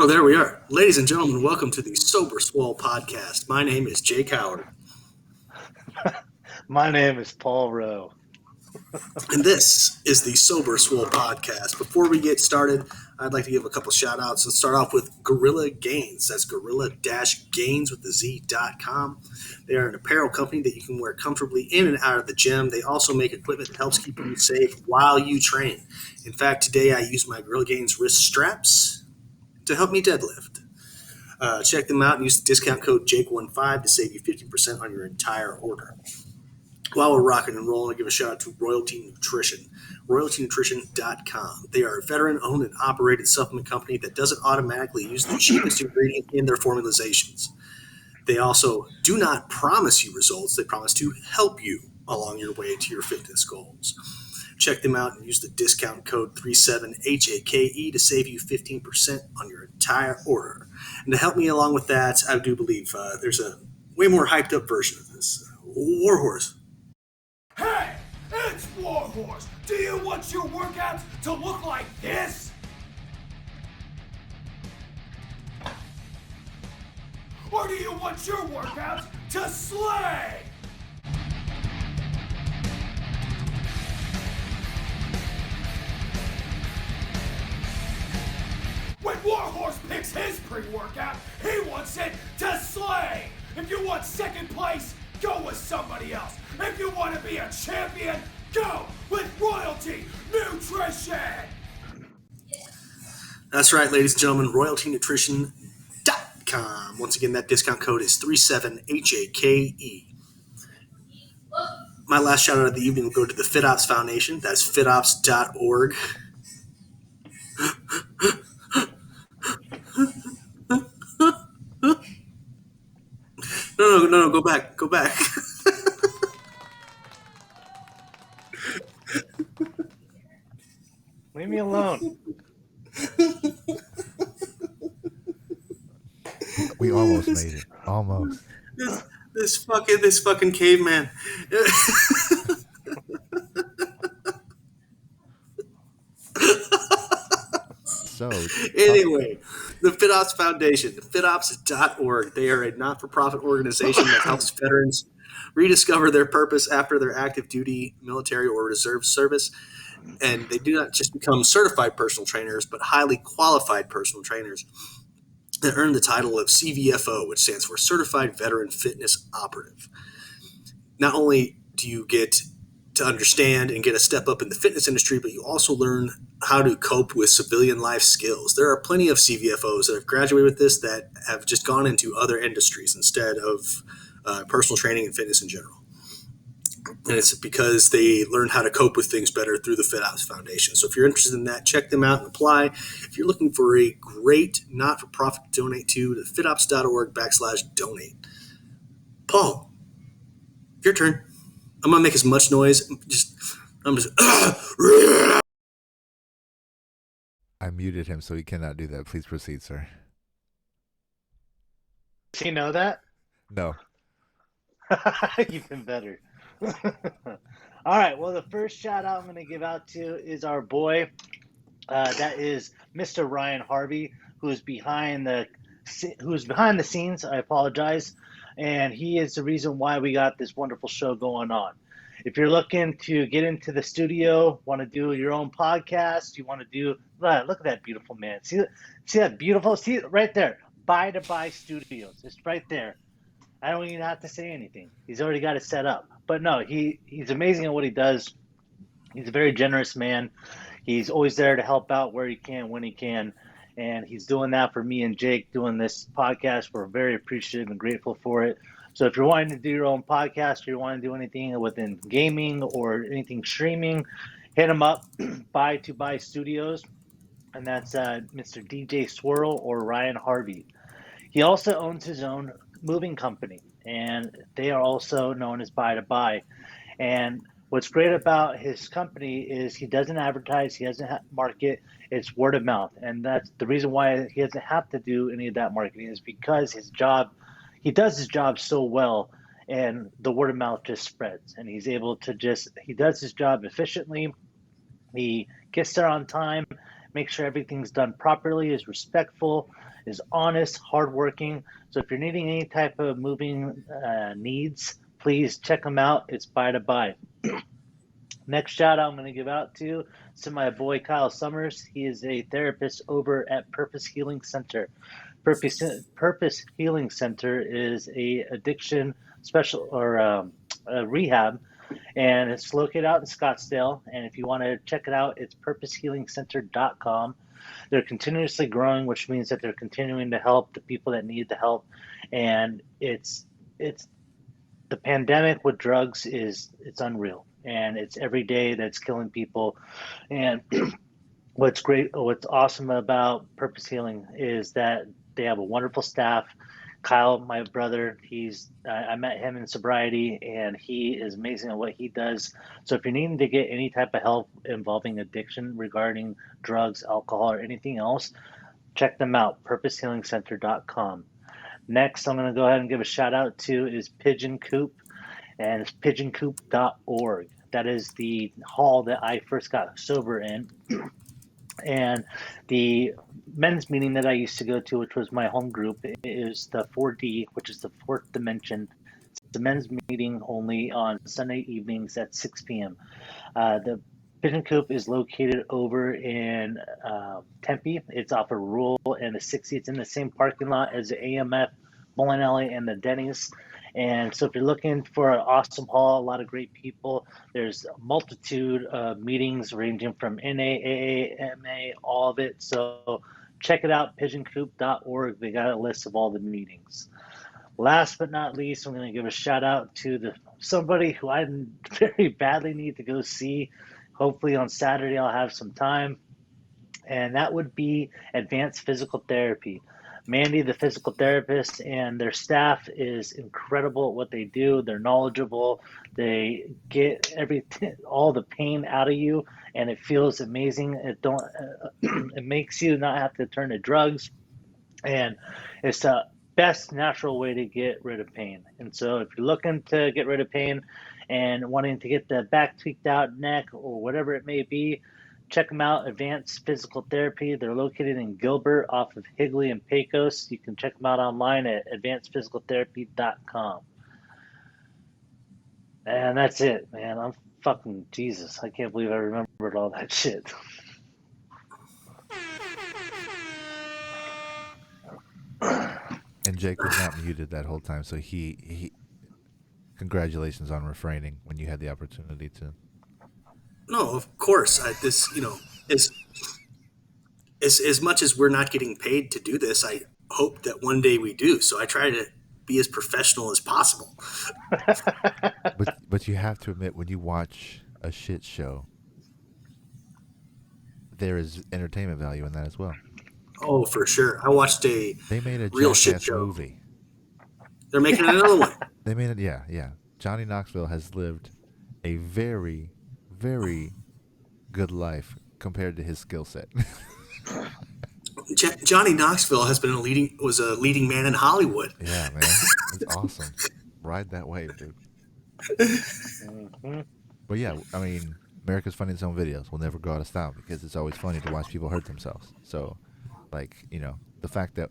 Oh, there we are. Ladies and gentlemen, welcome to the Sober Swole podcast. My name is Jake Howard, My name is Paul Rowe. and this is the Sober Swole podcast. Before we get started, I'd like to give a couple shout outs. Let's start off with Gorilla Gains. That's gorilla-gains with the Z.com. They are an apparel company that you can wear comfortably in and out of the gym. They also make equipment that helps keep you safe while you train. In fact, today I used my Gorilla Gains wrist straps to help me deadlift. Check them out and use the discount code JAKE15 to save you 50% on your entire order. While we're rocking and rolling, I give a shout out to Royalty Nutrition, royaltynutrition.com. They are a veteran-owned and operated supplement company that doesn't automatically use the cheapest ingredient in their formulations. They also do not promise you results. They promise to help you along your way to your fitness goals. Check them out and use the discount code 37HAKE to save you 15% on your entire order. And to help me along with that, I do believe there's a way more hyped up version of this. Warhorse. Hey, it's Warhorse. Do you want your workouts to look like this? Or do you want your workouts to slay? When Warhorse picks his pre-workout, he wants it to slay. If you want second place, go with somebody else. If you want to be a champion, go with Royalty Nutrition. That's right, ladies and gentlemen, royaltynutrition.com. Once again, that discount code is 37HAKE. My last shout out of the evening will go to the FitOps Foundation. That's fitops.org. No, go back. Leave me alone. We almost made it. Almost. This fucking caveman. So Anyway, the FitOps Foundation, fitops.org. They are a not-for-profit organization that helps veterans rediscover their purpose after their active duty, military, or reserve service. And they do not just become certified personal trainers, but highly qualified personal trainers that earn the title of CVFO, which stands for Certified Veteran Fitness Operative. Not only do you get to understand and get a step up in the fitness industry, but you also learn how to cope with civilian life skills. There are plenty of CVFOs that have graduated with this that have just gone into other industries instead of personal training and fitness in general. And it's because they learned how to cope with things better through the FitOps Foundation. So if you're interested in that, check them out and apply. If you're looking for a great not-for-profit to donate to fitops.org/donate. Paul, your turn. I'm going to make as much noise. I muted him, so he cannot do that. Please proceed, sir. Does he know that? No. Even better. All right. Well, the first shout out I'm going to give out to is our boy. That is Mr. Ryan Harvey, who's behind the scenes. I apologize, and he is the reason why we got this wonderful show going on. If you're looking to get into the studio, want to do your own podcast, you want to do look at that beautiful man. See that beautiful. See it right there. By to Buy Studios. It's right there. I don't even have to say anything. He's already got it set up. But no, he's amazing at what he does. He's a very generous man. He's always there to help out where he can, when he can. And he's doing that for me and Jake doing this podcast. We're very appreciative and grateful for it. So if you're wanting to do your own podcast or you want to do anything within gaming or anything streaming, hit him up, Buy to Buy Studios. And that's Mr. DJ Swirl or Ryan Harvey. He also owns his own moving company, and they are also known as Buy to Buy. And what's great about his company is he doesn't advertise, he doesn't market, it's word of mouth. And that's the reason why he doesn't have to do any of that marketing, is because he does his job so well, and the word of mouth just spreads. And he's able to he does his job efficiently. He gets there on time, make sure everything's done properly, is respectful, is honest, hardworking. So if you're needing any type of moving needs, please check them out. It's buy to buy. Next shout out I'm going to give out to my boy Kyle Summers. He is a therapist over at Purpose Healing Center. Purpose Healing Center is a addiction special or a rehab, and it's located out in Scottsdale. And if you want to check it out, it's purposehealingcenter.com. They're continuously growing, which means that they're continuing to help the people that need the help. And it's the pandemic with drugs it's unreal, and it's every day that's killing people. And what's awesome about Purpose Healing is that they have a wonderful staff. Kyle, my brother, I met him in sobriety, and he is amazing at what he does. So if you're needing to get any type of help involving addiction regarding drugs, alcohol, or anything else, check them out, purposehealingcenter.com. Next, I'm going to go ahead and give a shout out to is Pigeon Coop, and it's pigeoncoop.org. That is the hall that I first got sober in. And the men's meeting that I used to go to, which was my home group, is the 4D, which is the fourth dimension. It's the men's meeting only on Sunday evenings at 6 p.m. The Pigeon Coop is located over in Tempe. It's off of Rural and the 60. It's in the same parking lot as the AMF, bowling alley, and the Denny's. And so if you're looking for an awesome hall, a lot of great people, there's a multitude of meetings ranging from NA, AA, MA, all of it. So check it out, pigeoncoop.org. They got a list of all the meetings. Last but not least, I'm going to give a shout out to somebody who I very badly need to go see. Hopefully on Saturday I'll have some time. And that would be Advanced Physical Therapy. Mandy, the physical therapist, and their staff is incredible at what they do. They're knowledgeable. They get all the pain out of you, and it feels amazing. It makes you not have to turn to drugs, and it's the best natural way to get rid of pain. And so if you're looking to get rid of pain and wanting to get the back tweaked out, neck, or whatever it may be, check them out, Advanced Physical Therapy. They're located in Gilbert off of Higley and Pecos. You can check them out online at advancedphysicaltherapy.com. And that's it, man. I'm fucking Jesus. I can't believe I remembered all that shit. And Jake was not muted that whole time, so he congratulations on refraining when you had the opportunity to. No, of course. As much as we're not getting paid to do this, I hope that one day we do. So I try to be as professional as possible. But you have to admit, when you watch a shit show, there is entertainment value in that as well. Oh, for sure. I watched They made a real shit Jackass show movie. They're making another one. They made it, yeah. Johnny Knoxville has lived a very, very good life compared to his skill set. Johnny Knoxville was a leading man in Hollywood. Yeah, man. It's awesome. Ride that wave, dude. Mm-hmm. But yeah, I mean, America's Funniest Home Videos will never go out of style because it's always funny to watch people hurt themselves. So, like, the fact that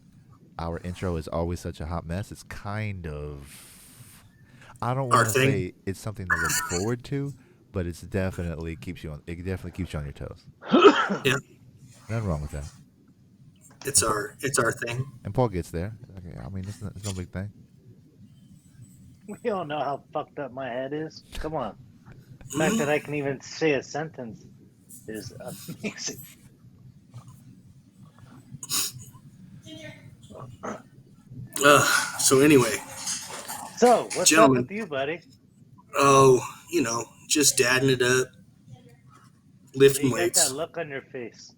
our intro is always such a hot mess, it's kind of, I don't want to say it's something to look forward to, but it definitely keeps you on your toes. Yeah. Nothing wrong with that. It's our thing. And Paul gets there. Okay, I mean, it's no big thing. We all know how fucked up my head is. Come on. The fact that I can even say a sentence is amazing. So anyway. So, what's up with you, buddy? Oh, just dadding it up, lifting weights. You got that look on your face.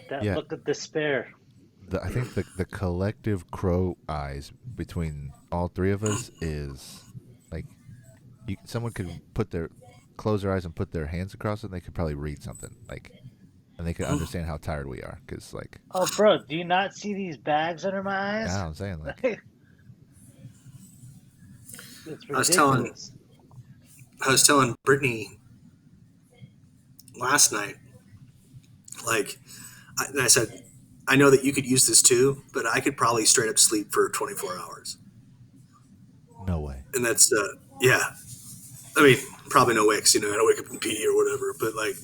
That look of despair. I think the collective crow eyes between all three of us is like someone could close their eyes and put their hands across it, and they could probably read something and they could understand how tired we are. Cause oh, bro, do you not see these bags under my eyes? Yeah, I'm saying it's ridiculous. I was telling Brittany last night Like, and I said, I know that you could use this too, but I could probably straight up sleep for 24 hours. No way. And that's, yeah. I mean, probably no way because, I don't wake up and pee or whatever, but like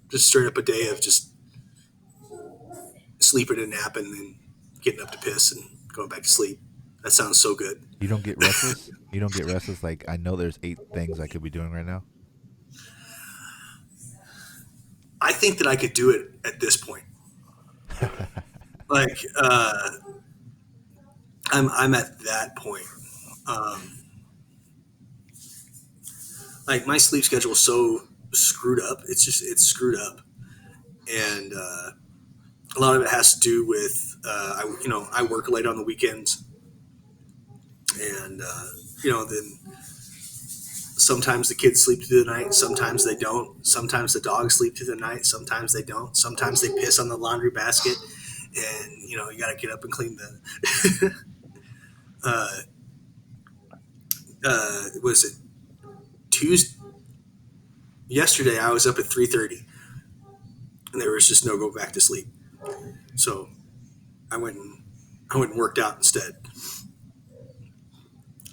just straight up a day of just sleeping and napping and getting up to piss and going back to sleep. That sounds so good. You don't get restless? You don't get restless? Like, I know there's 8 things I could be doing right now. I think that I could do it at this point. Like, I'm at that point. Like my sleep schedule is so screwed up. It's screwed up. And, a lot of it has to do with, I work late on the weekends and, then sometimes the kids sleep through the night. Sometimes they don't. Sometimes the dogs sleep through the night. Sometimes they don't. Sometimes they piss on the laundry basket and, you got to get up and clean the, was it Tuesday? Yesterday I was up at 3:30 and there was just no go back to sleep. So I went and worked out instead.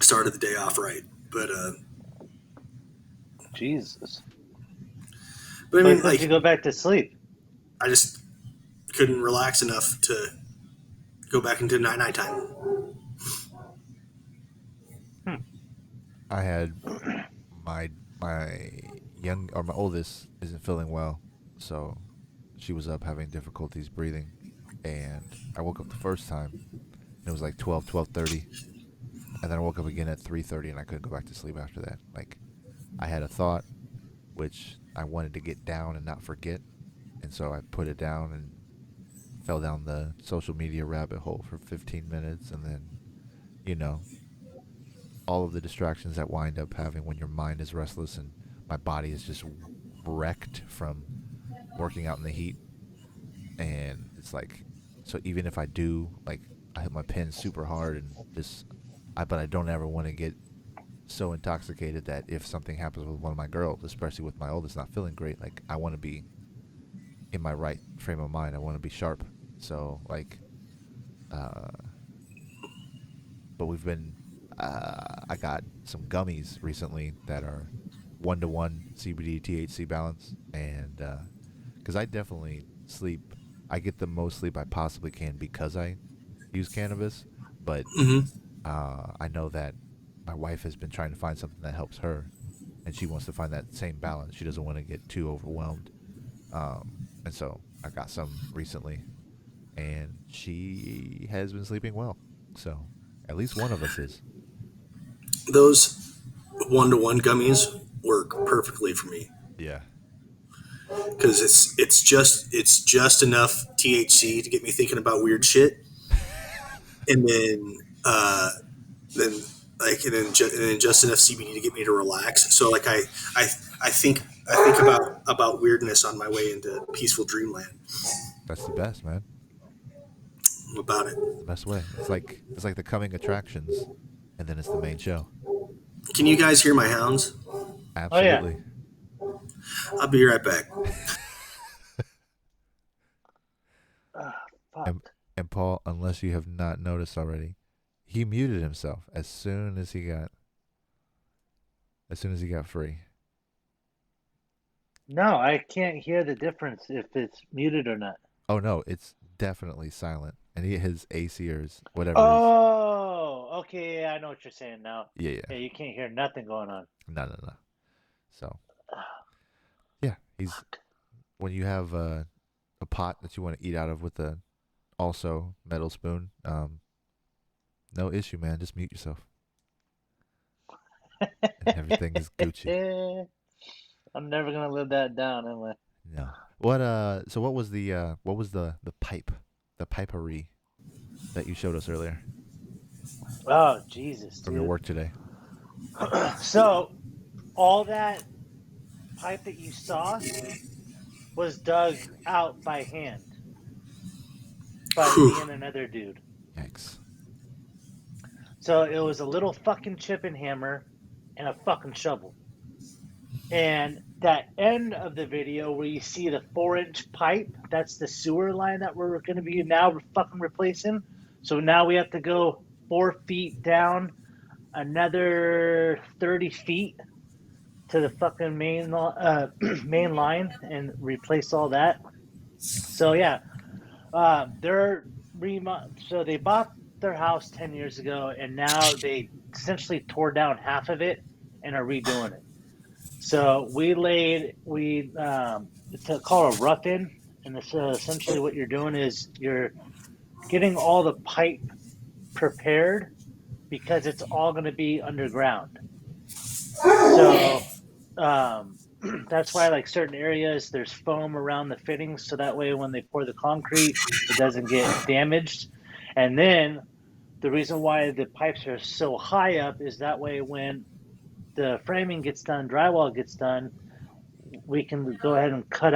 Started the day off right, but Jesus. I mean, When did like you go back to sleep? I just couldn't relax enough to go back into nighttime. I had my my oldest isn't feeling well, so she was up having difficulties breathing, and I woke up the first time, and it was like 12:30, and then I woke up again at 3:30, and I couldn't go back to sleep after that. Like, I had a thought, which I wanted to get down and not forget, and so I put it down and fell down the social media rabbit hole for 15 minutes, and then, all of the distractions that wind up having when your mind is restless and my body is just wrecked from working out in the heat. And it's like, so even if I do, like, I hit my pen super hard and but I don't ever want to get so intoxicated that if something happens with one of my girls, especially with my oldest not feeling great, like, I want to be in my right frame of mind. I want to be sharp. So, like, but we've been, I got some gummies recently that are 1-to-1 CBD THC balance, and because I definitely sleep, I get the most sleep I possibly can because I use cannabis, but I know that my wife has been trying to find something that helps her, and she wants to find that same balance. She doesn't want to get too overwhelmed, and so I got some recently, and she has been sleeping well. So at least one of us is. Those 1-to-1 gummies work perfectly for me Yeah. because it's just enough THC to get me thinking about weird shit, and then just enough CBD to get me to relax. So like I think about weirdness on my way into peaceful dreamland. That's the best, man. About it. The best way. It's like the coming attractions, and then it's the main show. Can you guys hear my hounds? Absolutely. I'll be right back. Fuck. And Paul, unless you have not noticed already, he muted himself as soon as he got free. No, I can't hear the difference if it's muted or not. Oh no, it's definitely silent, and his AC or whatever. Oh, okay. Yeah, I know what you're saying now. Yeah. Yeah, you can't hear nothing going on. No. So, yeah, when you have a pot that you want to eat out of with a also metal spoon, no issue, man. Just mute yourself, and everything is Gucci. I'm never gonna live that down, am I? No. So what was the pipery that you showed us earlier Oh, Jesus, from your dude. work today? So, all that pipe that you saw was dug out by hand by me and another dude. Yikes. So it was a little fucking chip and hammer and a fucking shovel. And that end of the video where you see the 4-inch pipe, that's the sewer line that we're going to be now fucking replacing. So now we have to go 4 feet down, another 30 feet to the fucking main line and replace all that. So yeah, so they bought their house 10 years ago, and now they essentially tore down half of it and are redoing it. So it's called a rough-in, and it's essentially what you're doing is you're getting all the pipe prepared because it's all going to be underground. So that's why like certain areas there's foam around the fittings, so that way when they pour the concrete, it doesn't get damaged. And then the reason why the pipes are so high up is that way when the framing gets done, drywall gets done, we can go ahead and cut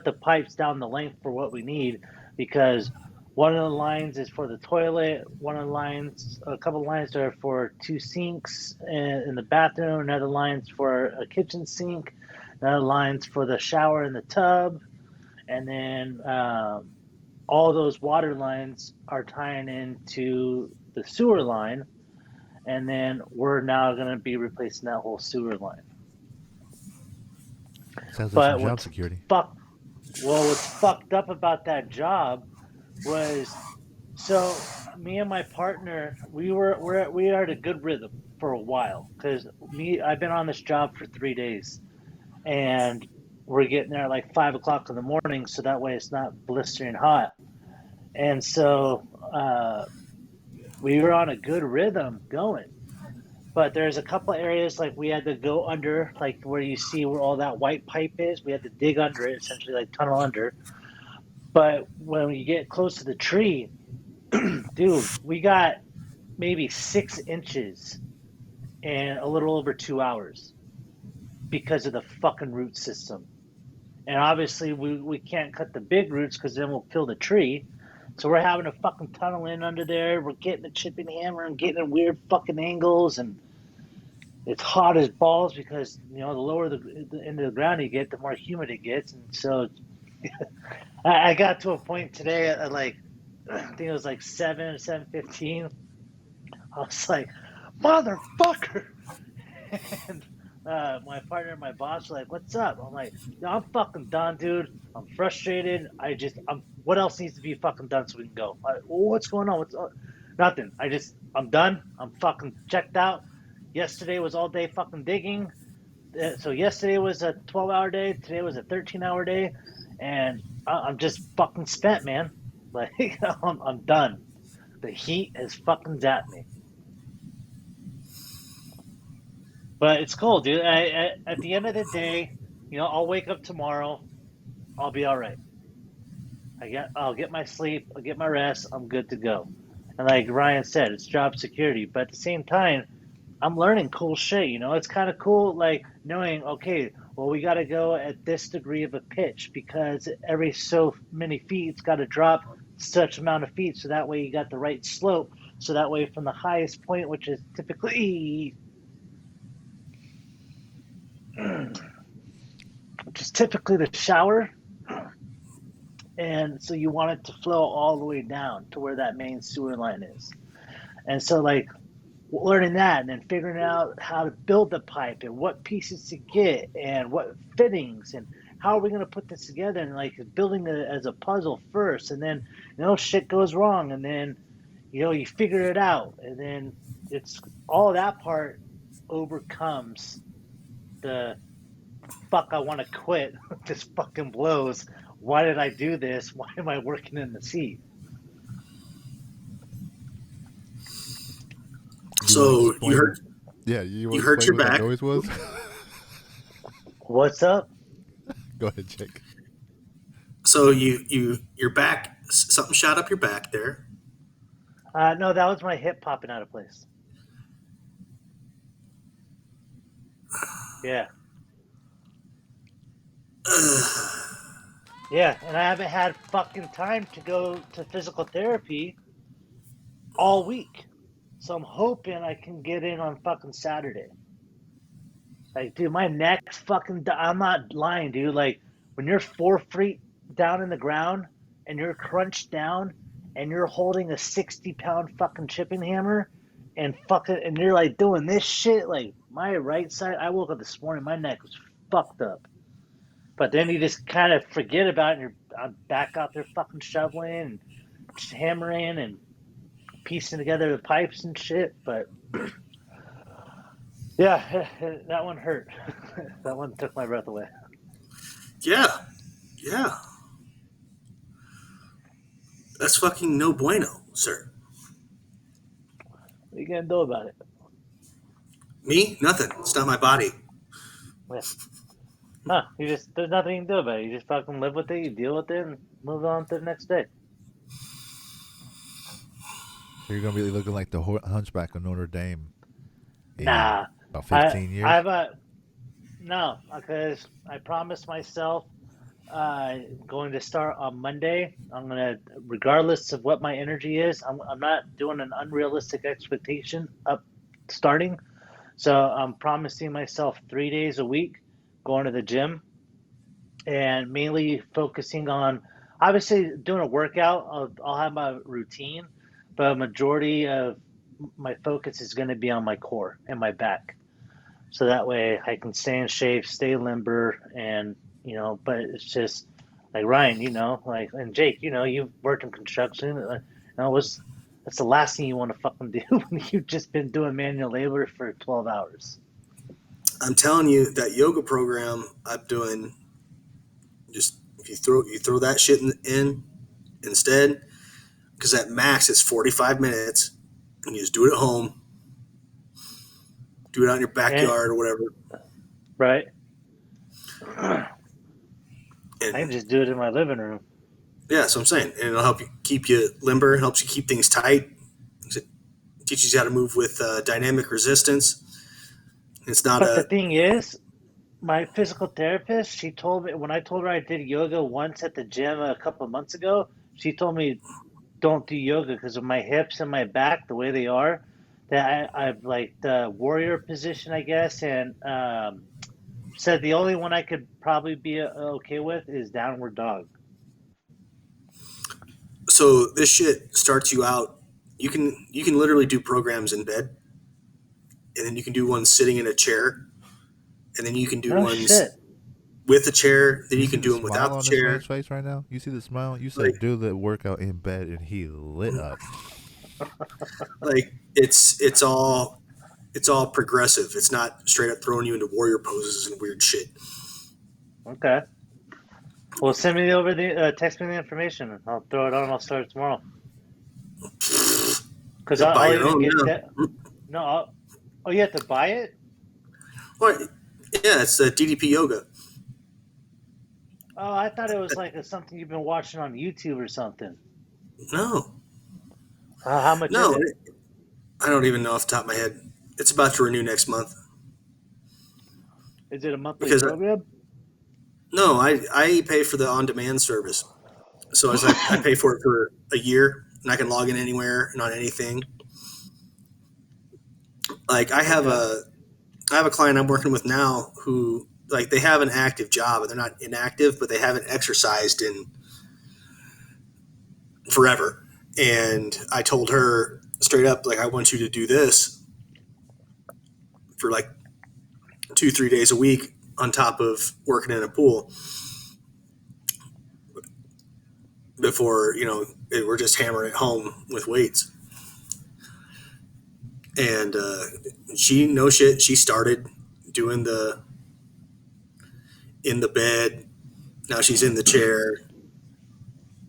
the pipes down the length for what we need, because one of the lines is for the toilet, a couple of lines are for 2 sinks in the bathroom, another line's for a kitchen sink, another line's for the shower and the tub, and then all those water lines are tying into the sewer line, and then we're now going to be replacing that whole sewer line. Sounds like But some job security. what's fucked up about that job was, so me and my partner, we are at a good rhythm for a while, because I've been on this job for 3 days, and we're getting there at like 5 o'clock in the morning, so that way it's not blistering hot. And so we were on a good rhythm going. But there's a couple of areas like we had to go under, like where you see where all that white pipe is. We had to dig under it, essentially like tunnel under. But when we get close to the tree, dude, we got maybe 6 inches in a little over 2 hours because of the fucking root system. And obviously we can't cut the big roots because then we'll kill the tree. So we're having to fucking tunnel in under there. We're getting a chipping hammer and getting in weird fucking angles, and it's hot as balls because, you know, the lower the into the ground you get, the more humid it gets. And so I got to a point today at like, I think it was like 7:15. I was like, motherfucker. And my partner and my boss were like, what's up? I'm like, no, I'm fucking done, dude. I'm frustrated. What else needs to be fucking done so we can go? Like, what's going on? Nothing. I'm done. I'm fucking checked out. Yesterday was all day fucking digging. So yesterday was a 12-hour day. Today was a 13-hour day. And I'm just fucking spent, man. Like, I'm done. The heat has fucking zapped me. But it's cool, dude. At the end of the day, you know, I'll wake up tomorrow. I'll be all right. I'll get my sleep. I'll get my rest. I'm good to go. And like Ryan said, it's job security. But at the same time, I'm learning cool shit. You know, it's kind of cool, like knowing, okay, well, we got to go at this degree of a pitch because every so many feet it's got to drop such amount of feet, so that way you got the right slope. So that way, from the highest point, which is typically the shower, and so you want it to flow all the way down to where that main sewer line is. And so like learning that and then figuring out how to build the pipe and what pieces to get and what fittings and how are we going to put this together, and like building it as a puzzle first, and then, you know, shit goes wrong, and then, you know, you figure it out, and then it's all that part overcomes the fuck, I want to quit. This fucking blows. Why did I do this? Why am I working in the seat? So you heard, Yeah, you hurt your what that back. noise was? What's up? Go ahead, Jake. So your back, something shot up your back there. No, that was my hip popping out of place. Yeah. Yeah, and I haven't had fucking time to go to physical therapy all week. So I'm hoping I can get in on fucking Saturday. Like, dude, my neck's fucking. I'm not lying, dude. Like, when you're 4 feet down in the ground and you're crunched down and you're holding a 60-pound fucking chipping hammer and you're like doing this shit, like my right side. I woke up this morning, my neck was fucked up. But then you just kind of forget about it, and I'm back out there fucking shoveling and hammering and piecing together the pipes and shit. But yeah, that one hurt. That one took my breath away. Yeah. Yeah. That's fucking no bueno, sir. What are you gonna do about it? Me? Nothing. It's not my body. Yeah. No, there's nothing you can do about it. You just fucking live with it, you deal with it, and move on to the next day. You're gonna be looking like the Hunchback of Notre Dame. in Nah. About 15 years. No, because I promised myself going to start on Monday. I'm gonna, regardless of what my energy is, I'm not doing an unrealistic expectation up starting. So I'm promising myself 3 days a week going to the gym and mainly focusing on, obviously doing a workout. I'll have my routine, but a majority of my focus is going to be on my core and my back. So that way I can stay in shape, stay limber, and but it's just like Ryan, and Jake, you've worked in construction. That's the last thing you want to fucking do when you've just been doing manual labor for 12 hours. I'm telling you, that yoga program I'm doing, just if you throw that shit in instead, because that max is 45 minutes, and you just do it at home, do it out in your backyard or whatever. Right. And I can just do it in my living room. yeah, so I'm saying, and it'll help you keep you limber, helps you keep things tight. It teaches you how to move with dynamic resistance. It's not But the thing is, my physical therapist, she told me, when I told her I did yoga once at the gym a couple of months ago, she told me don't do yoga because of my hips and my back, the way they are, that I've like the warrior position, I guess, and said the only one I could probably be okay with is downward dog. So this shit starts you out. You can literally do programs in bed, and then you can do one sitting in a chair, and then you can do ones with a chair. Then you can do them without the chair. His face right now. You see the smile. You said do the workout in bed, and he lit up. Like it's all progressive. It's not straight up throwing you into warrior poses and weird shit. Okay. Well, send me over text me the information. I'll throw it on. I'll start it tomorrow. Because I'll even get that. No, you have to buy it. Well, yeah, it's DDP yoga. Oh, I thought it was like something you've been watching on YouTube or something. No. How much? No, is it? I don't even know off the top of my head. It's about to renew next month. Is it a monthly program? No, I pay for the on-demand service. So I pay for it for a year, and I can log in anywhere and on anything. Like I have a client I'm working with now who, like, they have an active job, and they're not inactive, but they haven't exercised in forever. And I told her straight up, like, I want you to do this for like 2-3 days a week on top of working in a pool before, we're just hammering it home with weights. And she started doing in the bed. Now she's in the chair.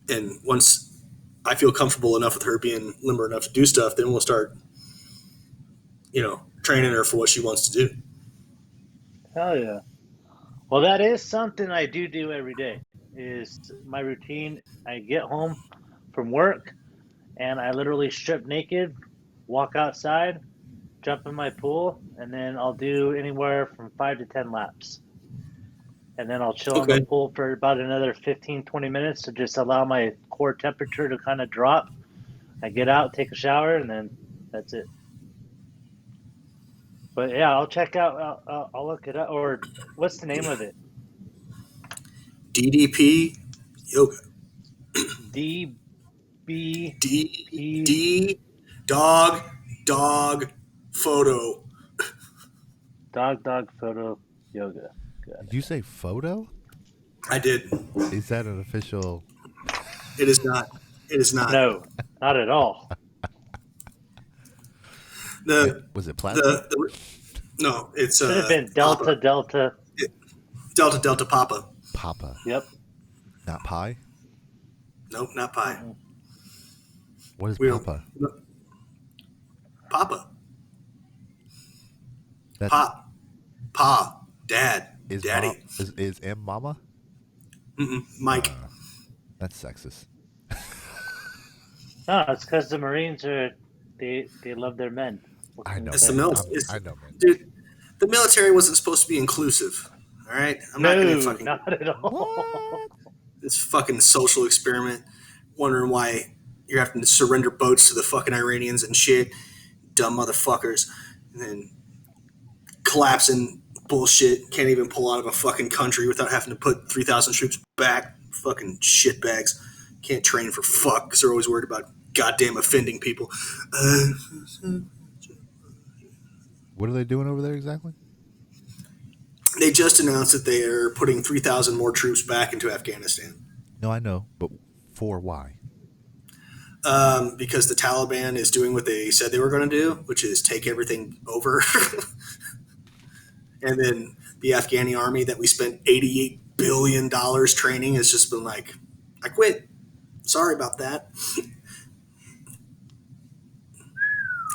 And once I feel comfortable enough with her being limber enough to do stuff, then we'll start, training her for what she wants to do. Hell yeah. Well, that is something I do every day, is my routine. I get home from work and I literally strip naked, walk outside, jump in my pool, and then I'll do anywhere from 5 to 10 laps. And then I'll chill in the pool for about another 15-20 minutes to just allow my core temperature to kind of drop. I get out, take a shower, and then that's it. But yeah, I'll check out. I'll look it up. Or what's the name of it? DDP yoga. DBP D dog photo. dog photo yoga. Good. Did you say photo? I did. Is that an official? It is not. It is not. No, not at all. Was it plastic? No, it's Should have been Delta Papa. Delta. Delta Papa. Papa, Yep. not pie. Nope, not pie. What is We don't- Papa? Papa. That's, Pa. Dad. is Daddy. is M Mama? Mike. That's sexist. No, it's because the Marines they love their men. I know. It's the man. military. I know, man. Dude, the military wasn't supposed to be inclusive. All right? I'm not going No, to fucking not at all. What? this fucking social experiment, wondering why you're having to surrender boats to the fucking Iranians and shit. Dumb motherfuckers. And then collapsing bullshit. Can't even pull out of a fucking country without having to put 3,000 troops back. Fucking shitbags. Can't train for fuck because they're always worried about goddamn offending people. What are they doing over there exactly? They just announced that they are putting 3,000 more troops back into Afghanistan. No, I know, but for why? Because the Taliban is doing what they said they were going to do, which is take everything over. And then the Afghani army that we spent $88 billion training has just been like, I quit. Sorry about that.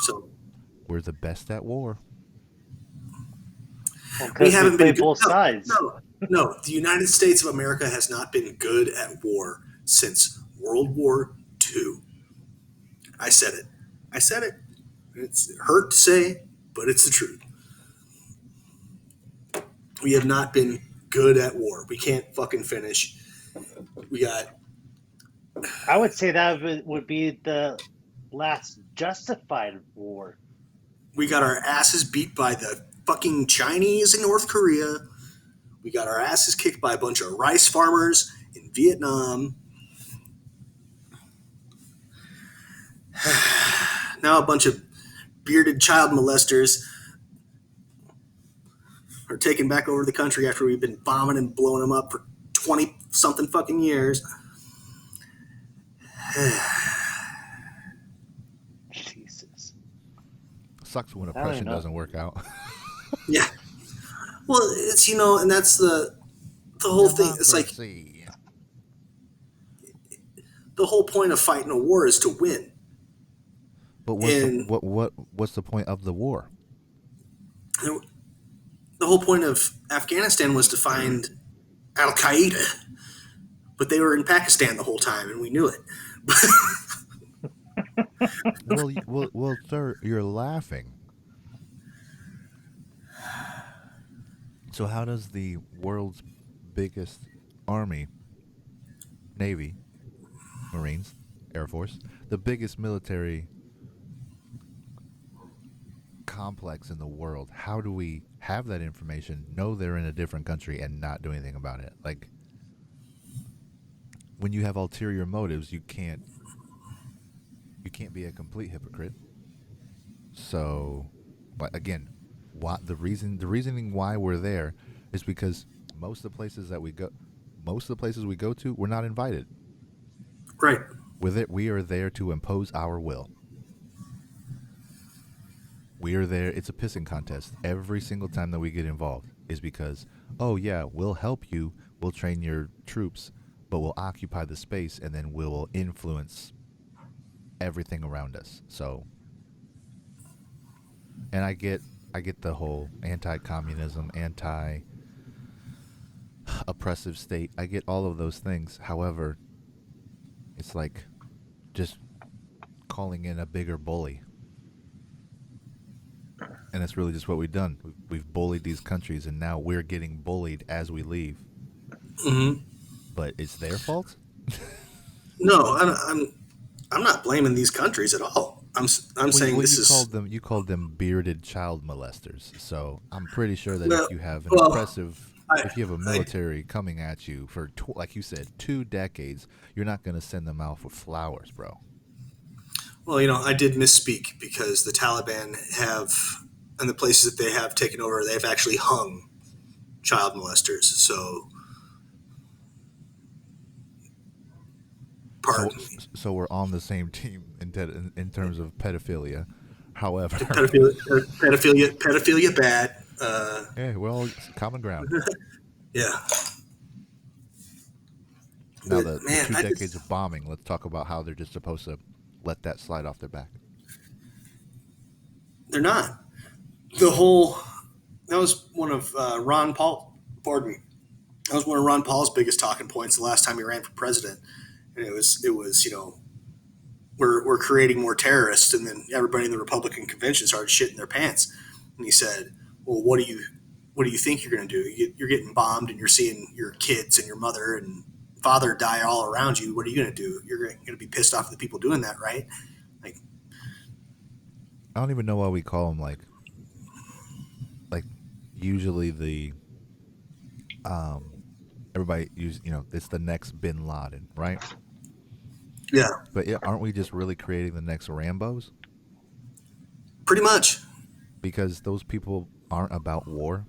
So We're the best at war. Well, we 'cause haven't play been both sides. No, the United States of America has not been good at war since World War II. I said it. It's hurt to say, but it's the truth. We have not been good at war. We can't fucking finish. We got I would say that would be the last justified war. our asses beat by the fucking Chinese in North Korea. We got our asses kicked by a bunch of rice farmers in Vietnam. Now a bunch of bearded child molesters are taking back over the country after we've been bombing and blowing them up for 20 something fucking years. Jesus. Sucks when don't oppression know. doesn't work out. Yeah. Well, it's, and that's the whole thing. It's like Democracy. the whole point of fighting a war is to win. But what's And- what's the point of the war? The whole point of Afghanistan was to find Al Qaeda, but they were in Pakistan the whole time, and we knew it. Well, sir, you're laughing. So how does the world's biggest army, Navy, Marines, Air Force, the biggest military complex in the world, how do we have that information, know they're in a different country, and not do anything about it? Like, when you have ulterior motives, you can't be a complete hypocrite. So, but again, the reasoning why we're there is because most of the places we go to, we're not invited. Right. We are there to impose our will. We are there. It's a pissing contest every single time that we get involved. Is because, oh yeah, we'll help you. We'll train your troops, but we'll occupy the space, and then we'll influence everything around us. So, and I get the whole anti-communism, anti-oppressive state. I get all of those things. However, it's like just calling in a bigger bully. And that's really just what we've done. We've bullied these countries, and now we're getting bullied as we leave. Mm-hmm. But it's their fault? No, I'm not blaming these countries at all. I'm saying this is you called them bearded child molesters. So I'm pretty sure that well, if you have an well, oppressive, if you have a military coming at you for like you said 2 decades, you're not going to send them out with flowers, bro. well, I did misspeak because the Taliban have, and the places that they have taken over, they've actually hung child molesters. So, pardon me. So we're on the same team in terms of pedophilia. However, Pedophilia bad. yeah, we're all common ground. Yeah. Now But, the man, 2 decades of bombing. Let's talk about how they're just supposed to let that slide off their back. they're not. That was one of Ron Paul. Pardon me. That was one of Ron Paul's biggest talking points the last time he ran for president, and it was we're creating more terrorists, and then everybody in the Republican convention started shitting their pants, and he said, "Well, what do you think you're going to do? You're getting bombed, and you're seeing your kids and your mother and father die all around you. What are you going to do? You're going to be pissed off at the people doing that, right?" Like, I don't even know why we call them like usually the everybody it's the next Bin Laden, right? yeah, But aren't we just really creating the next Rambos? pretty much. Because those people aren't about war.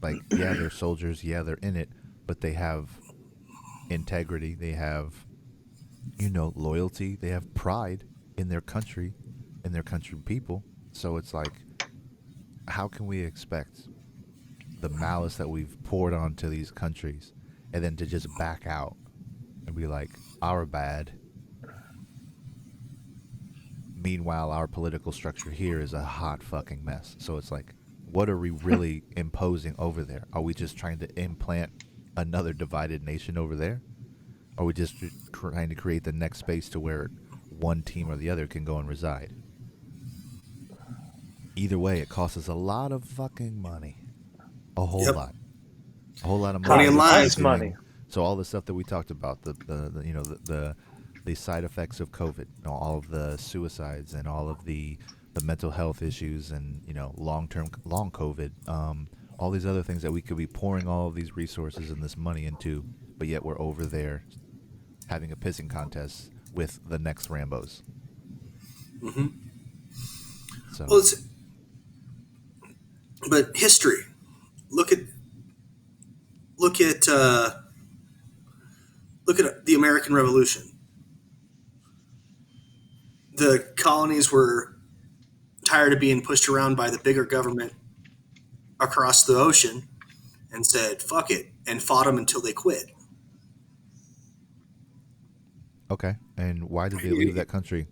Like, yeah, they're soldiers, yeah, they're in it, but they have integrity, they have loyalty, they have pride in their country, people. So it's like, how can we expect the malice that we've poured onto these countries and then to just back out and be like, our bad? Meanwhile, our political structure here is a hot fucking mess. So it's like, what are we really imposing over there? Are we just trying to implant another divided nation over there? Are we just trying to create the next space to where one team or the other can go and reside? Either way, it costs us a lot of fucking money. A whole Yep. lot. A whole lot of Money and lives. Money. So all the stuff that we talked about, the side effects of COVID, all of the suicides and all of the mental health issues and long COVID, all these other things that we could be pouring all of these resources and this money into, but yet we're over there having a pissing contest with the next Rambos. Mm-hmm. So Well, but history. Look at the American Revolution. The colonies were tired of being pushed around by the bigger government across the ocean and said, fuck it, and fought them until they quit. okay, and why did they leave that country?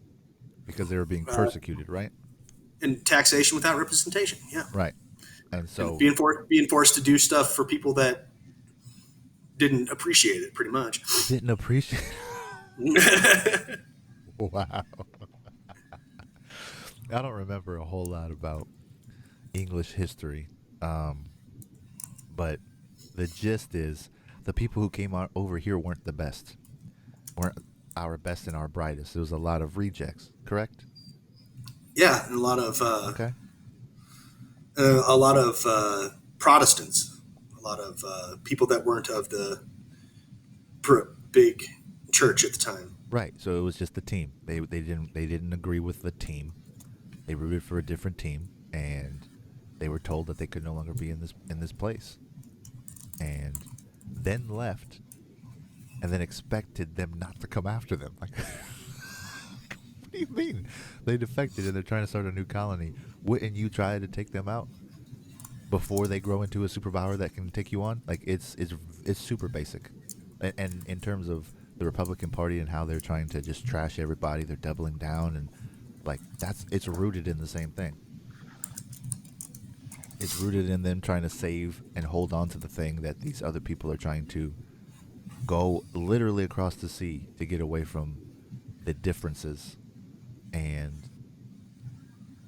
Because they were being persecuted, right? And taxation without representation, yeah. Right. And so And being forced to do stuff for people that didn't appreciate it, pretty much. didn't appreciate. Wow. I don't remember a whole lot about English history, but the gist is the people who came over here weren't the best, weren't our best and our brightest. There was a lot of rejects, correct? Yeah, and a lot of Okay. Protestants, a lot of people that weren't of the big church at the time. Right. So it was just the team. They didn't agree with the team. They rooted for a different team, and they were told that they could no longer be in this place, and then left, and then expected them not to come after them. Like, what do you mean? They defected and they're trying to start a new colony. Wouldn't you try to take them out before they grow into a superpower that can take you on? Like, it's super basic, and in terms of the Republican Party and how they're trying to just trash everybody, they're doubling down, and like it's rooted in the same thing. It's rooted in them trying to save and hold on to the thing that these other people are trying to go literally across the sea to get away from the differences. And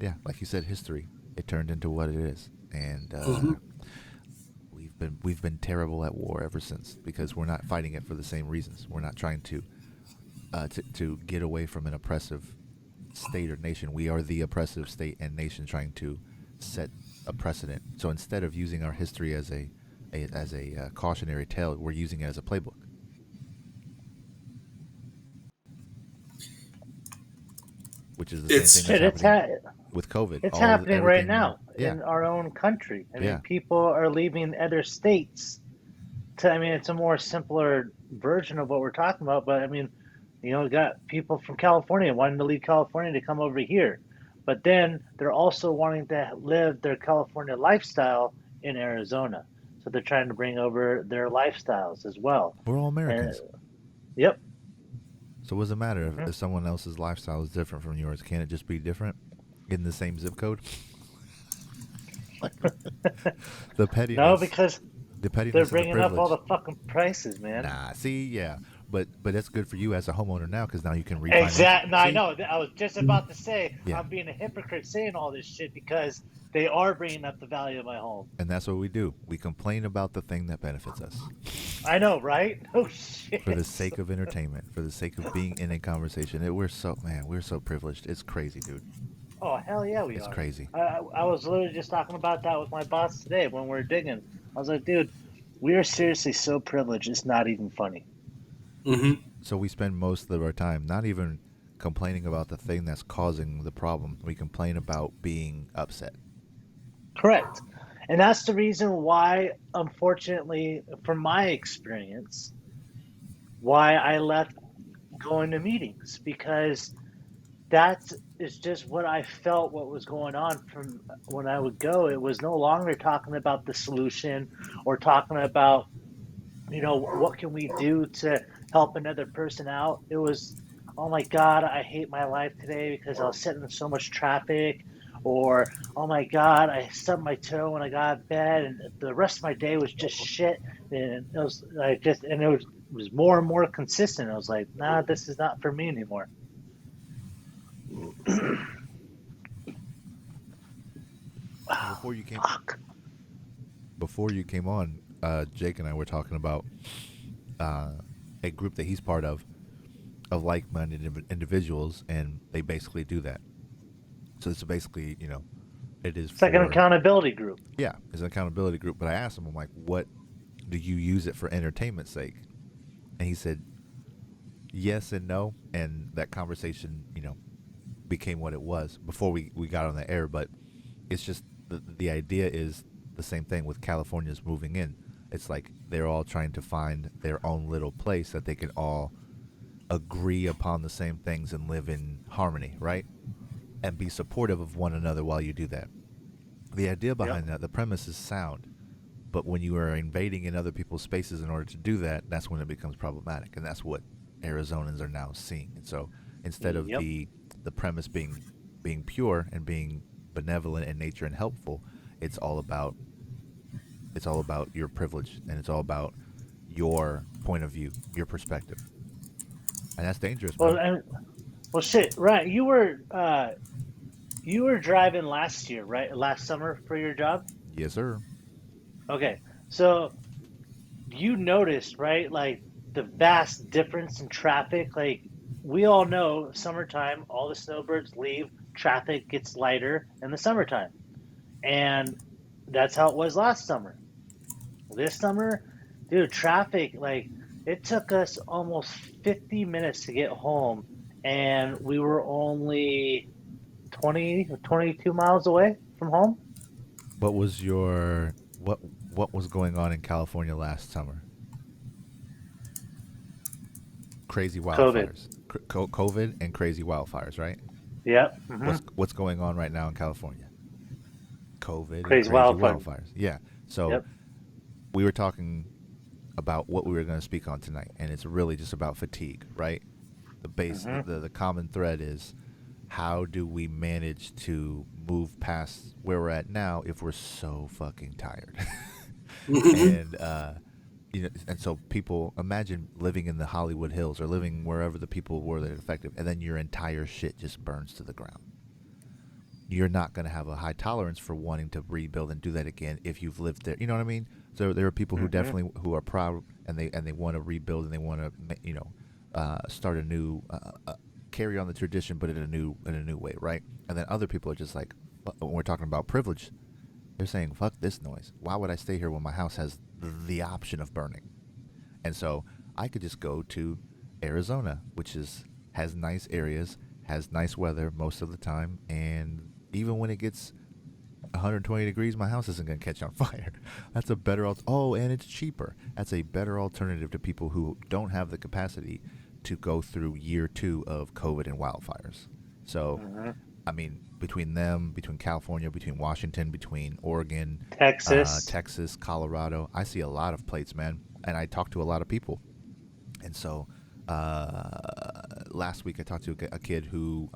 yeah, like you said, history, it turned into what it is. And we've been terrible at war ever since, because we're not fighting it for the same reasons. We're not trying to get away from an oppressive state or nation. We are the oppressive state and nation trying to set a precedent. So instead of using our history as a cautionary tale, we're using it as a playbook. Which is the same thing that's happening with COVID. It's happening right everything- now Yeah. in our own country. I mean, Yeah. people are leaving other states. I mean, it's a more simpler version of what we're talking about. But I mean, you know, we got people from California wanting to leave California to come over here, but then they're also wanting to live their California lifestyle in Arizona. So they're trying to bring over their lifestyles as well. We're all Americans. Yep. So what does it matter if someone else's lifestyle is different from yours? Can't it just be different in the same zip code? The pettiness. No, because the pettiness they're and the bringing up all the privilege. fucking prices, man. Nah, see, yeah, but that's good for you as a homeowner now because now you can refinance. Exactly. No, I See? know. I was just about to say Yeah. I'm being a hypocrite saying all this shit because they are bringing up the value of my home. And that's what we do. We complain about the thing that benefits us I know, right? Oh shit. for the sake of entertainment, for the sake of being in a conversation. We're so privileged. It's crazy, dude. Oh hell yeah, we It's are. crazy. I was literally just talking about that with my boss today when we were digging. I was like, dude, we are seriously so privileged. It's not even funny. Mm-hmm. So we spend most of our time not even complaining about the thing that's causing the problem. We complain about being upset. Correct. And that's the reason why, unfortunately, from my experience, why I left going to meetings because that is just what I felt what was going on from when I would go. It was no longer talking about the solution or talking about, you know, what can we do to help another person out. It was, oh my God, I hate my life today because I was sitting in so much traffic. Or, oh my God, I stubbed my toe when I got out of bed, and the rest of my day was just shit. And it was like it was more and more consistent. I was like, nah, this is not for me anymore. Before you came Fuck. before you came on, Jake and I were talking about a group that he's part of like-minded individuals, and they basically do that. So it's basically, you know, it is It's like an accountability group. Yeah, it's an accountability group. But I asked him, I'm like, what do you use it for entertainment's sake? And he said, yes and no. And that conversation, you know, became what it was before we got on the air. But it's just the idea is the same thing with California's moving in. It's like they're all trying to find their own little place that they can all agree upon the same things and live in harmony, right? And be supportive of one another while you do that. The idea behind that, the premise is sound, but when you are invading in other people's spaces in order to do that, that's when it becomes problematic, and that's what Arizonans are now seeing. And so, instead of the premise being pure and being benevolent in nature and helpful, it's all about your privilege, and it's all about your point of view, your perspective, and that's dangerous. Man. Well, shit, right? You were driving last year, right? Last summer for your job? Yes, sir. Okay. So you noticed, right? Like the vast difference in traffic. Like we all know summertime, all the snowbirds leave, traffic gets lighter in the summertime. And that's how it was last summer. This summer, dude, traffic, like it took us almost 50 minutes to get home, and we were only 20 or 22 miles away from home. What was what was going on in California last summer? Crazy wildfires. COVID and crazy wildfires, right? Yep. Mm-hmm. What's going on right now in California? COVID Crazy and crazy wildfires. wildfires. Yeah. So we were talking about what we were going to speak on tonight, and it's really just about fatigue, right? The base, the common thread is how do we manage to move past where we're at now if we're so fucking tired? And you know, and so people imagine living in the Hollywood Hills or living wherever the people were that are affected, and then your entire shit just burns to the ground. You're not going to have a high tolerance for wanting to rebuild and do that again if you've lived there. You know what I mean? So there are people who definitely who are proud and they want to rebuild and they want to start a new carry on the tradition, but in a new way, right? And then other people are just like, when we're talking about privilege, they're saying, "Fuck this noise. Why would I stay here when my house has the option of burning?" And so I could just go to Arizona, which has nice areas, has nice weather most of the time, and even when it gets 120 degrees, my house isn't going to catch on fire. That's a better and it's cheaper. That's a better alternative to people who don't have the capacity to go through year 2 of COVID and wildfires. So, I mean, between them, between California, between Washington, between Oregon, Texas, Colorado, I see a lot of plates, man, and I talk to a lot of people. And so, last week I talked to a kid who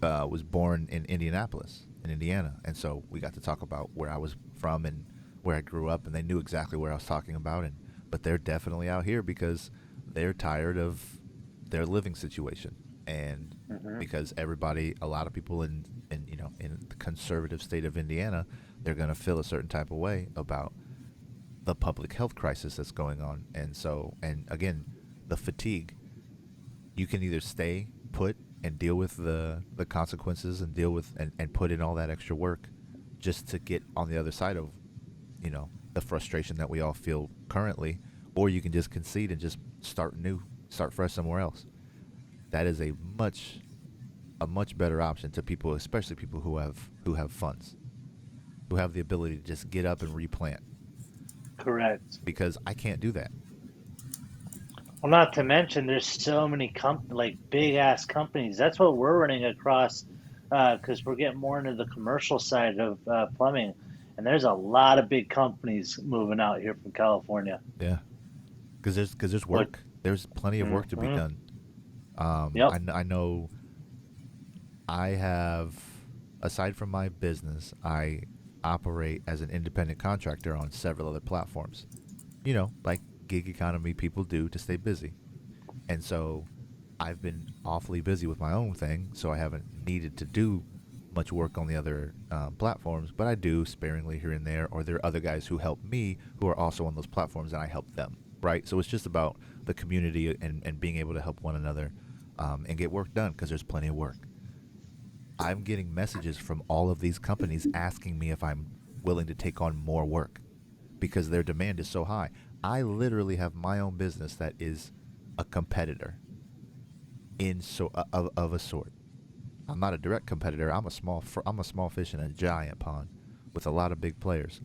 was born in Indianapolis, in Indiana, and so we got to talk about where I was from and where I grew up, and they knew exactly where I was talking about. But they're definitely out here because they're tired of their living situation, and because a lot of people in the conservative state of Indiana, they're going to feel a certain type of way about the public health crisis that's going on. And so, and again, the fatigue, you can either stay put and deal with the consequences and deal with and put in all that extra work just to get on the other side of the frustration that we all feel currently, or you can just concede and just start fresh somewhere else. That is a much better option to people, especially people who have funds, who have the ability to just get up and replant. Correct. Because I can't do that. Well, not to mention, there's so many big ass companies. That's what we're running across, because we're getting more into the commercial side of plumbing, and there's a lot of big companies moving out here from California. Yeah, because there's work. There's plenty of work to be done. Yep. I know. I have, aside from my business, I operate as an independent contractor on several other platforms. Like gig economy people do to stay busy. And so I've been awfully busy with my own thing, so I haven't needed to do much work on the other platforms, but I do sparingly here and there, or there are other guys who help me who are also on those platforms and I help them, right? So it's just about the community and being able to help one another and get work done, because there's plenty of work. I'm getting messages from all of these companies asking me if I'm willing to take on more work because their demand is so high. I literally have my own business that is a competitor of a sort. I'm not a direct competitor. I'm a small fish in a giant pond with a lot of big players,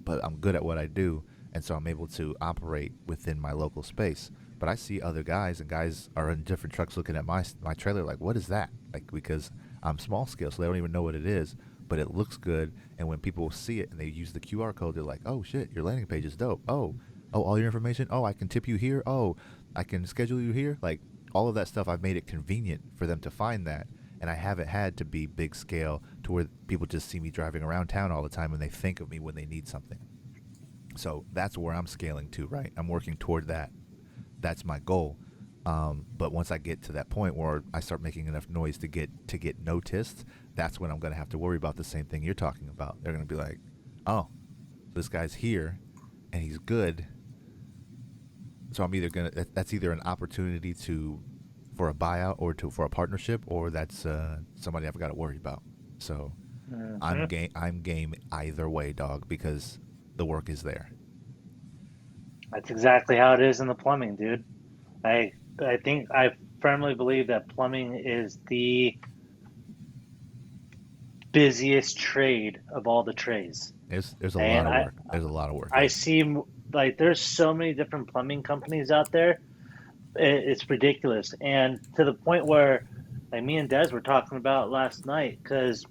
but I'm good at what I do, and so I'm able to operate within my local space. But I see other guys, and guys are in different trucks looking at my trailer like, what is that? Like, because I'm small scale, so they don't even know what it is, but it looks good. And when people see it and they use the QR code, they're like, oh shit, your landing page is dope. Oh, all your information. Oh, I can tip you here. Oh, I can schedule you here. Like, all of that stuff, I've made it convenient for them to find that. And I haven't had to be big scale to where people just see me driving around town all the time and they think of me when they need something. So that's where I'm scaling to, right? I'm working toward that. That's my goal. But once I get to that point where I start making enough noise to get noticed, that's when I'm going to have to worry about the same thing you're talking about. They're going to be like, oh, this guy's here and he's good. So I'm either that's either an opportunity for a buyout or for a partnership, or that's somebody I've got to worry about. So I'm game either way, dog, because the work is there. That's exactly how it is in the plumbing, dude. I firmly believe that plumbing is the busiest trade of all the trades. There's a lot of work. There's a lot of work. I see, there's so many different plumbing companies out there. It's ridiculous, and to the point where, me and Des were talking about last night. Because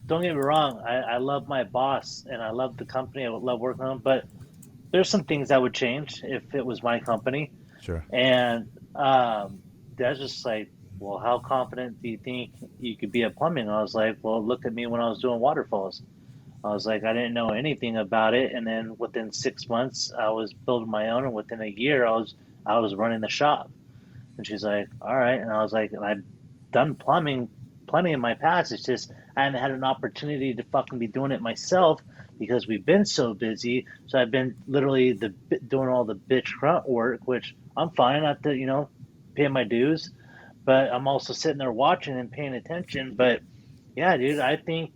don't get me wrong, I love my boss and I love the company. I would love working on them, but there's some things I would change if it was my company. Sure. And Des was just like, well, how confident do you think you could be at plumbing? I was like, well, look at me when I was doing waterfalls. I was like, I didn't know anything about it. And then within 6 months, I was building my own. And within a year, I was running the shop. And she's like, all right. And I was like, and I've done plumbing plenty in my past. It's just I haven't had an opportunity to fucking be doing it myself because we've been so busy. So I've been literally doing all the bitch grunt work, which I'm fine at paying my dues. but I'm also sitting there watching and paying attention. But yeah, dude, I think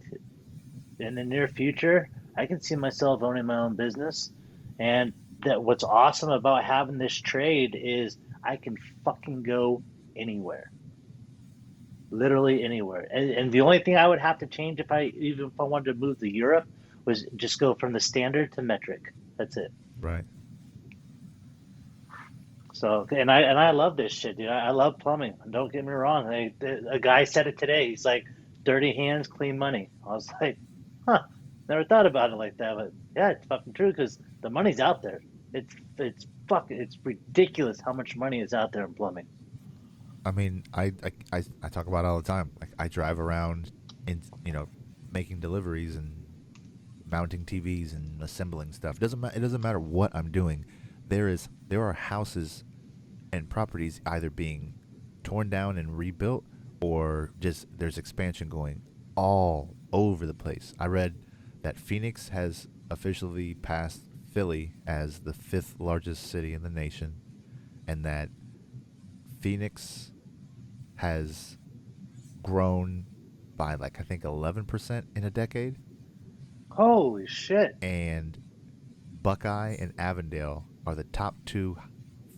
in the near future, I can see myself owning my own business. And that what's awesome about having this trade is I can fucking go anywhere. Literally anywhere. And the only thing I would have to change even if I wanted to move to Europe was just go from the standard to metric. That's it. Right. So and I love this shit, dude. I love plumbing. Don't get me wrong. A guy said it today. He's like, "Dirty hands, clean money." I was like, "Huh." Never thought about it like that, but yeah, it's fucking true because the money's out there. It's ridiculous how much money is out there in plumbing. I mean, I talk about it all the time. Like, I drive around in, making deliveries and mounting TVs and assembling stuff. It doesn't matter what I'm doing. There are houses and properties either being torn down and rebuilt, or just there's expansion going all over the place. I read that Phoenix has officially passed Philly as the 5th largest city in the nation, and that Phoenix has grown by, like, I think 11% in a decade. Holy shit. And Buckeye and Avondale are the top 2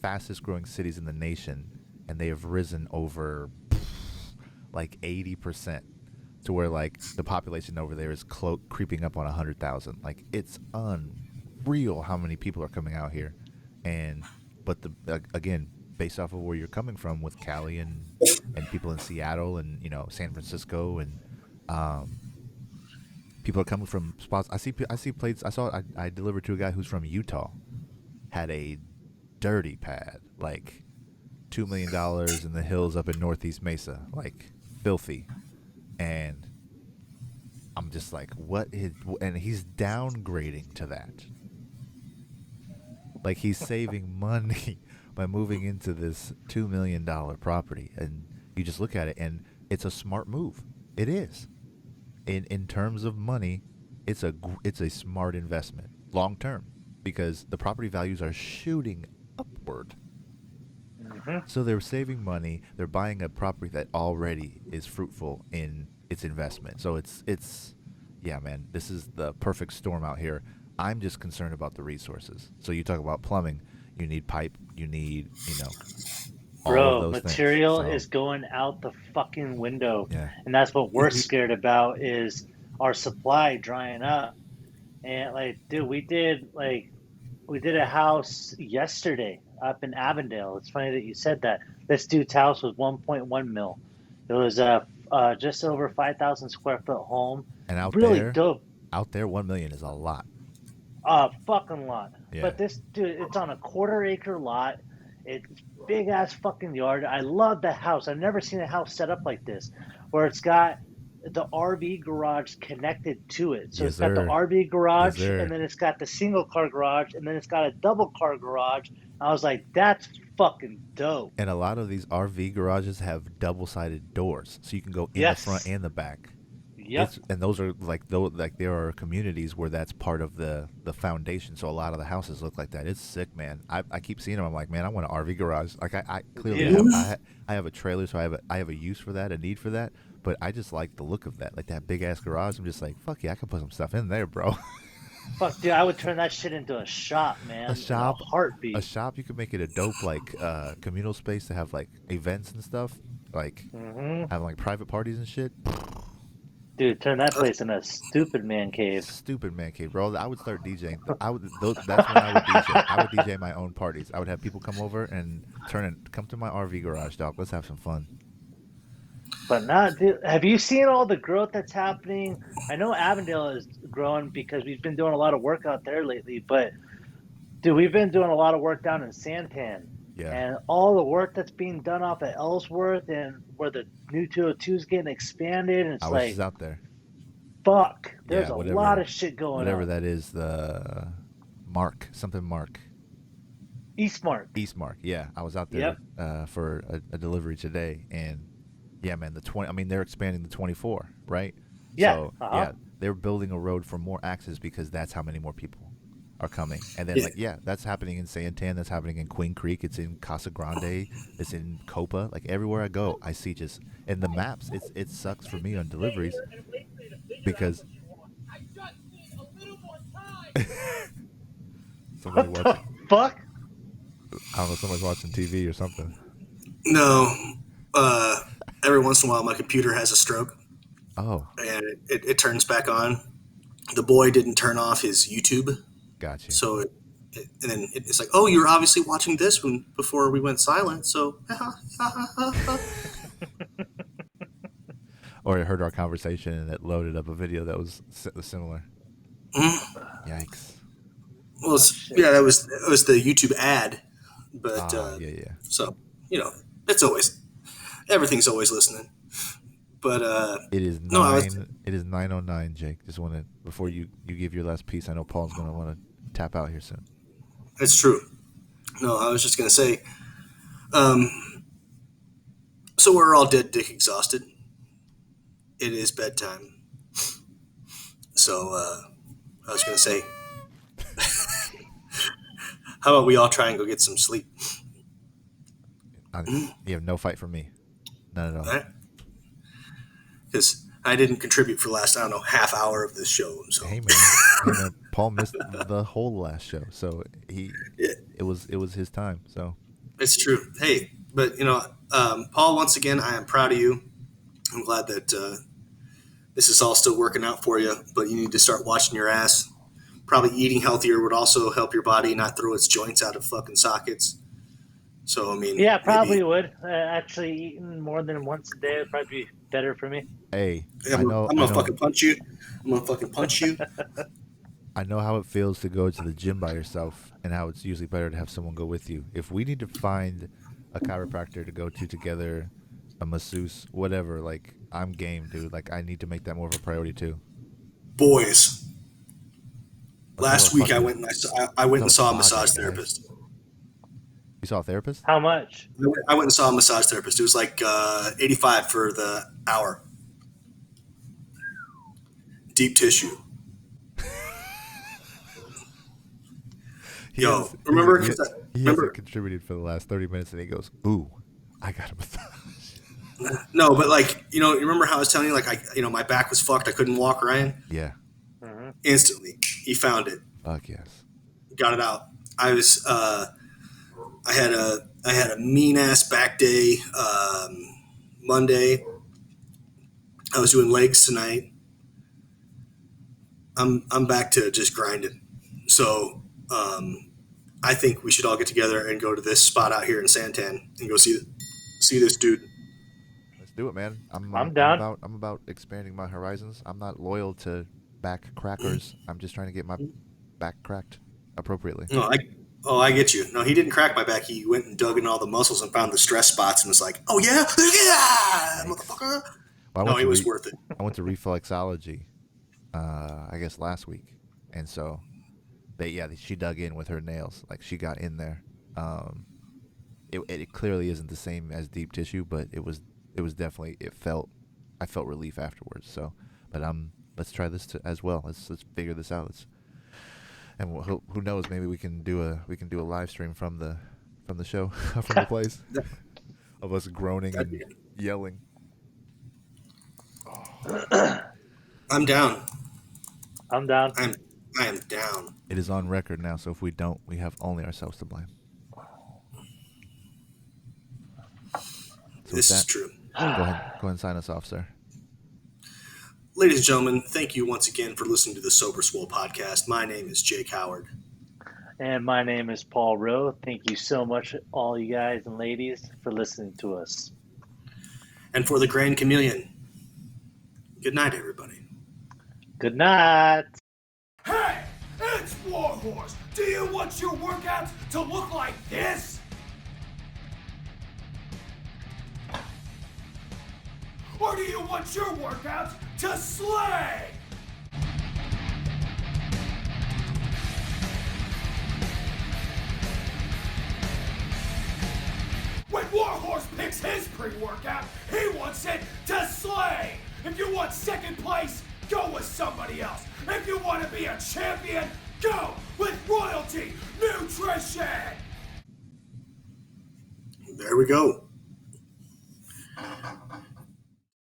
fastest growing cities in the nation, and they have risen over like 80%, to where, like, the population over there is creeping up on 100,000. Like, it's unreal how many people are coming out here. But again, based off of where you're coming from with Cali and people in Seattle and San Francisco, and people are coming from spots. I see plates. I delivered to a guy who's from Utah. Had a dirty pad, like $2 million in the hills up in Northeast Mesa, like filthy. And I'm just like, what is? And he's downgrading to that. Like, he's saving money by moving into this $2 million property, and you just look at it, and it's a smart move. It is. In terms of money, it's a smart investment long term, because the property values are shooting upward. Mm-hmm. So they're saving money. They're buying a property that already is fruitful in its investment. So it's yeah, man, this is the perfect storm out here. I'm just concerned about the resources. So you talk about plumbing, you need pipe, you need, all Bro, of those material things. is going out the fucking window. Yeah. And that's what we're scared about, is our supply drying up. And like, dude, we did a house yesterday up in Avondale. It's funny that you said that. This dude's house was 1.1 mil. It was just over 5,000 square foot home. And out really there, dope. Out there, 1 million is a lot. A fucking lot. Yeah. But this dude, it's on a 1/4 acre lot. It's big ass fucking yard. I love the house. I've never seen a house set up like this, where it's got the RV garage connected to it. So Yes, it's got the sir. RV garage, Yes, sir. and then it's got the single car garage, and then it's got a double car garage. I was like, that's fucking dope. And a lot of these RV garages have double-sided doors, so you can go in Yes. the front and the back. Yep. And those are like there are communities where that's part of the foundation. So a lot of the houses look like that. It's sick, man. I keep seeing them. I'm like, man, I want an RV garage. Like, I clearly Yeah. I have a trailer, so I have a use for that, a need for that. But I just like the look of that, like that big ass garage. I'm just like, fuck yeah, I can put some stuff in there, bro. Fuck, dude, I would turn that shit into a shop, man. A shop, in a heartbeat. A shop, you could make it a dope, like, communal space to have, like, events and stuff, like having like private parties and shit. Dude, turn that place into a stupid man cave. Stupid man cave, bro. I would start DJing. That's when I would DJ. I would DJ my own parties. I would have people come over and come to my RV garage, dog. Let's have some fun. But not, dude, have you seen all the growth that's happening? I know Avondale is growing because we've been doing a lot of work out there lately, but dude, we've been doing a lot of work down in Santan. Yeah. And all the work that's being done off at Ellsworth, and where the new 202 is getting expanded, and it's I like, wish it's out there. fuck, there's Yeah, a lot of shit going whatever on. that is, the Mark. Eastmark, yeah. I was out there for a delivery today, and yeah, man, they're expanding the 24, right? Yeah. So, yeah, they're building a road for more access because that's how many more people are coming. And then that's happening in Santan, that's happening in Queen Creek, it's in Casa Grande, it's in Copa. Like everywhere I go, I see just in the maps. It sucks for me on deliveries because somebody watching. Fuck. I don't know, somebody's watching TV or something. No, every once in a while my computer has a stroke. Oh, and it turns back on. The boy didn't turn off his YouTube, gotcha. so and then it's like, oh, you're obviously watching this one before we went silent. So, or it heard our conversation and it loaded up a video that was similar. Yikes. Well, that was the YouTube ad, but yeah. So it's always everything's always listening. But it is it is 9:09, Jake. Just want to, before you give your last piece, I know Paul's gonna want to tap out here soon. It's true. No, I was just gonna say. So we're all dead dick exhausted. It is bedtime. So I was gonna say, how about we all try and go get some sleep? You have no fight for me. None at all. Right? Because I didn't contribute for the last, half hour of this show. So. Hey man, Paul missed the whole last show, so it was his time. So it's true. Hey, but Paul, once again, I am proud of you. I'm glad that this is all still working out for you. But you need to start watching your ass. Probably eating healthier would also help your body not throw its joints out of fucking sockets. So yeah, probably would. Actually, eating more than once a day would probably be better for me. Hey, I'm gonna fucking punch you. I know how it feels to go to the gym by yourself, and how it's usually better to have someone go with you. If we need to find a chiropractor to go to together, a masseuse, whatever, like I'm game, dude. Like I need to make that more of a priority too. Boys, last week I went and saw a massage therapist. You saw a therapist? How much? I went and saw a massage therapist. It was like $85 for the hour. Deep tissue. Remember? He hasn't contributed for the last 30 minutes, and he goes, "Ooh, I got a massage." No, but you remember how I was telling you, my back was fucked. I couldn't walk, Ryan. Yeah. Mm-hmm. Instantly, he found it. Fuck yes. Got it out. I was. I had a mean ass back day Monday. I was doing legs tonight. I'm back to just grinding. So I think we should all get together and go to this spot out here in Santan and go see this dude. Let's do it, man. I'm down. I'm about expanding my horizons. I'm not loyal to back crackers. I'm just trying to get my back cracked appropriately. I get you. No, he didn't crack my back. He went and dug in all the muscles and found the stress spots and was like, "Oh yeah, motherfucker." Well, it was worth it. I went to reflexology, I guess last week, and so she dug in with her nails. Like she got in there. It clearly isn't the same as deep tissue, but it was definitely. I felt relief afterwards. So, but let's try this as well. Let's figure this out. And who knows? Maybe we can do a live stream from the show from the place of us groaning and yelling. I'm down. I'm down. I am down. It is on record now, so if we don't, we have only ourselves to blame. So this is true. Go ahead and sign us off, sir. Ladies and gentlemen, thank you once again for listening to the Sober Swole podcast. My name is Jake Howard. And my name is Paul Rowe. Thank you so much, all you guys and ladies, for listening to us. And for the Grand Chameleon, good night, everybody. Good night. Hey, it's Warhorse. Do you want your workouts to look like this? Or do you want your workouts to slay? When Warhorse picks his pre-workout, he wants it to slay. If you want second place, go with somebody else. If you want to be a champion, Go with Royalty Nutrition! There we go.